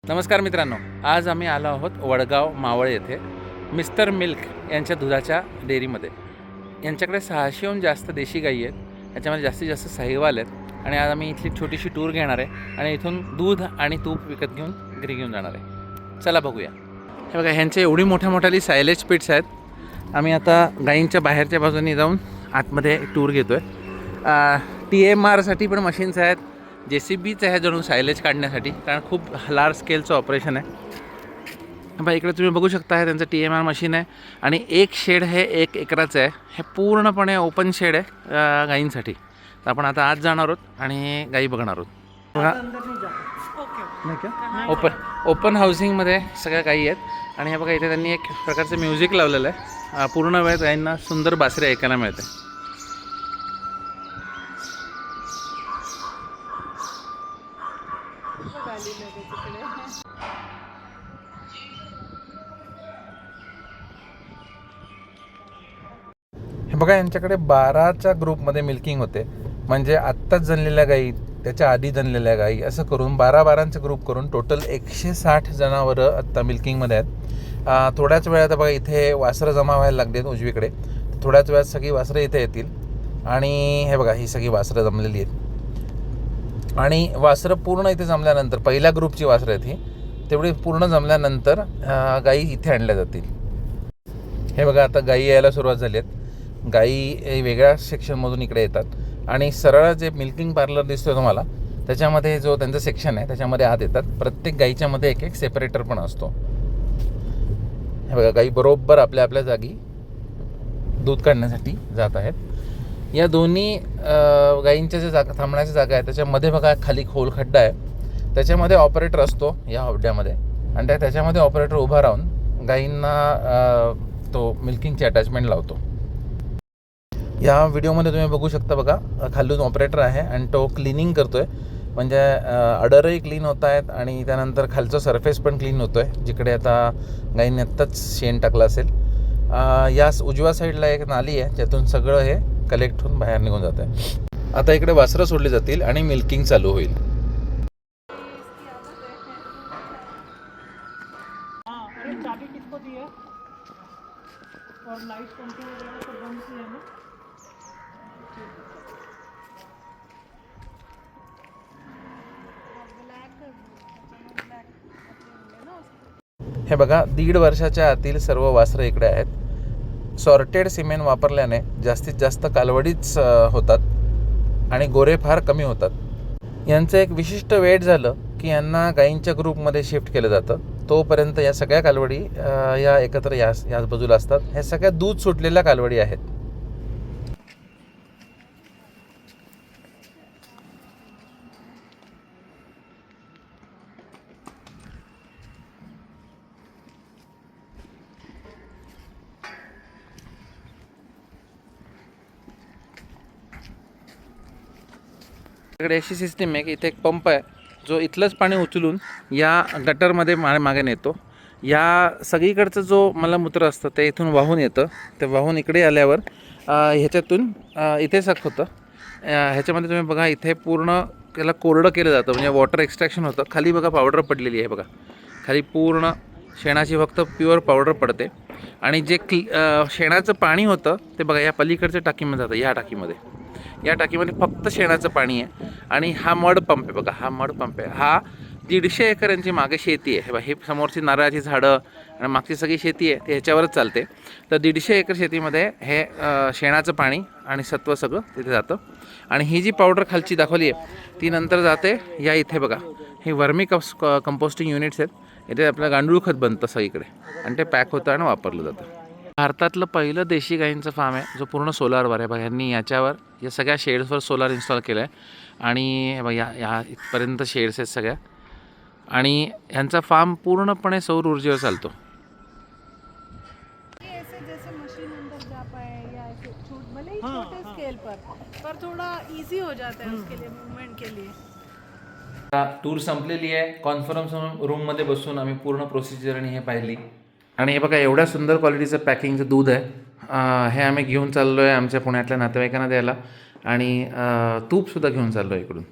नमस्कार मित्रांनो, आज आम्ही आलो आहोत वडगाव मावळ येथे मिस्टर मिल्क यांच्या दुधाच्या डेअरीमध्ये. यांच्याकडे 600हून जास्त देशी गाई आहेत. याच्यामध्ये जास्तीत जास्त साहिवाल आहेत आणि आज आम्ही इथली छोटीशी टूर घेणार आहे आणि इथून दूध आणि तूप विकत घेऊन घरी घेऊन जाणार आहे. चला बघूया. हे बघा, ह्यांचे एवढी मोठ्या सायलेज पिट्स आहेत. आम्ही आता गाईंच्या बाहेरच्या बाजूने जाऊन आतमध्ये टूर घेतो आहे. TMRसाठी पण मशीन्स आहेत, JCBच आहे जणू सायलेज काढण्यासाठी, कारण खूप लार्ज स्केलचं ऑपरेशन आहे. बघा इकडे तुम्ही बघू शकता, आहे त्यांचं TMR मशीन आहे आणि एक शेड हे 1 एकराचं आहे. हे पूर्णपणे ओपन शेड आहे गाईंसाठी. तर आपण आता आज जाणार आहोत आणि गाई बघणार आहोत. बघा, नाही का ओपन हाऊसिंगमध्ये सगळ्या गाई आहेत. आणि हे बघा, इथे त्यांनी एक प्रकारचं म्युझिक लावलेलं आहे. पूर्ण वेळ गाईंना सुंदर बासरी ऐकायला मिळते. हे बघा, यांच्याकडे 12च्या ग्रुपमध्ये मिल्किंग होते. म्हणजे आत्ताच जणलेल्या गाई, त्याच्या आधी जणलेल्या गाई, असं करून 12-12चे ग्रुप करून टोटल 160 जनावरं आत्ता मिल्किंगमध्ये आहेत. थोड्याच वेळात बघा इथे वासरं जमा व्हायला लागली आहेत उजवीकडे. थोड्याच वेळात सगळी वासरं इथे येतील. आणि हे बघा, ही सगळी वासरं जमलेली आहेत. आणि वासरं पूर्ण इथे जमल्यानंतर, पहिल्या ग्रुपची वासरं आहेत ही, तेवढी पूर्ण जमल्यानंतर गाई इथे आणल्या जातील. हे बघा, आता गाई यायला सुरुवात झाली आहेत. गाई वेगळ्या सेक्शनमधून इकडे येतात आणि सरळ जे मिल्किंग पार्लर दिसतो तुम्हाला, त्याच्यामध्ये जो त्यांचं सेक्शन आहे त्याच्यामध्ये आत येतात. प्रत्येक गाईच्यामध्ये एक सेपरेटर पण असतो. हे बघा, गाई बरोबर आपल्या आपल्या जागी दूध काढण्यासाठी जात आहेत. या दोन्ही गाईंच्या ज्या जागा, थांबण्याच्या जागा आहे, त्याच्यामध्ये बघा खाली खोल खड्डा आहे. त्याच्यामध्ये ऑपरेटर असतो या हौड्यामध्ये, आणि त्याच्यामध्ये ऑपरेटर उभा राहून गाईंना तो मिल्किंगची अटॅचमेंट लावतो. या व्हिडिओमध्ये तुम्ही बघू शकता, बघा खालून ऑपरेटर आहे आणि तो क्लिनिंग करतो आहे. म्हणजे अडरही क्लीन होत आहेत आणि त्यानंतर खालचं सरफेस पण क्लीन होतो आहे, जिकडे आता गाईंनी आत्ताच शेण टाकलं असेल. या उजव्या साईडला एक नाली आहे, ज्यातून सगळं हे कलेक्ट होऊन बाहेर निघून जात आहे. आता इकडे वासरं सोडली जातील आणि मिल्किंग चालू होईल. हे बघा, 1.5 वर्षाच्या आतील सर्व वासरं इकडे आहेत. सॉर्टेड सिमेंट वापरल्याने जास्तीत जास्त कालवडीच होतात आणि गोरे फार कमी होतात. यांचं एक विशिष्ट वेट झालं की यांना गाईंच्या ग्रुपमध्ये शिफ्ट केलं जातं. तोपर्यंत या सगळ्या कालवडी या एकत्र याच बाजूला असतात. ह्या सगळ्या दूध सुटलेल्या कालवडी आहेत. इकडे अशी सिस्टीम आहे की इथे एक पंप आहे, जो इथलंच पाणी उचलून या गटरमध्ये मागे नेतो. या सगळीकडचं जो मलमूत्र असतं ते इथून वाहून येतं. ते वाहून इकडे आल्यावर ह्याच्यातून इथे सक होतं. ह्याच्यामध्ये तुम्ही बघा, इथे पूर्ण त्याला कोरडं केलं जातं, म्हणजे वॉटर एक्स्ट्रॅक्शन होतं. खाली बघा पावडर पडलेली आहे. बघा खाली पूर्ण शेणाची फक्त प्युअर पावडर पडते. आणि जे शेणाचं पाणी होतं ते बघा या पलीकडच्या टाकीमध्ये जातं. या टाकीमध्ये फक्त शेणाचं पाणी आहे. आणि हा मड पंप आहे. बघा, हा मड पंप आहे. हा 150 एकर यांची मागे शेती आहे. हे समोरची नारळाची झाडं आणि मागची सगळी शेती आहे, ते ह्याच्यावरच चालते. तर 150 एकर शेतीमध्ये हे शेणाचं पाणी आणि सत्व सगळं तिथे जातं. आणि ही जी पावडर खालची दाखवली आहे ती नंतर जाते या इथे बघा, हे वर्मी कंपोस्टिंग युनिट्स आहेत. इथे आपलं गांडूळ खत बनतं सगळीकडे आणि ते पॅक होतं आणि वापरलं जातं. भारतातलं पहिलं देशी गाईंचं फार्म आहे, जो पूर्ण सोलारवर आहे. बघा, यांनी याच्यावर या सगळ्या शेड्सवर सोलार इन्स्टॉल केलं आहे. आणि बघा या इथपर्यंत शेड्स आहेत सगळ्या. आणि ह्यांचा फार्म पूर्णपणे सौर ऊर्जेवर चालतो. टूर संपलेली आहे. कॉन्फरन्स रूममध्ये बसून आम्ही पूर्ण प्रोसिजर आणि हे पाहिली. आणि हे बघा, एवढ्या सुंदर क्वालिटीचं पॅकिंगचं दूध आहे. हे आम्ही घेऊन चाललो आहे आमच्या पुण्यातल्या नातेवाईकांना द्यायला. आणि तूपसुद्धा घेऊन चाललो आहे इकडून.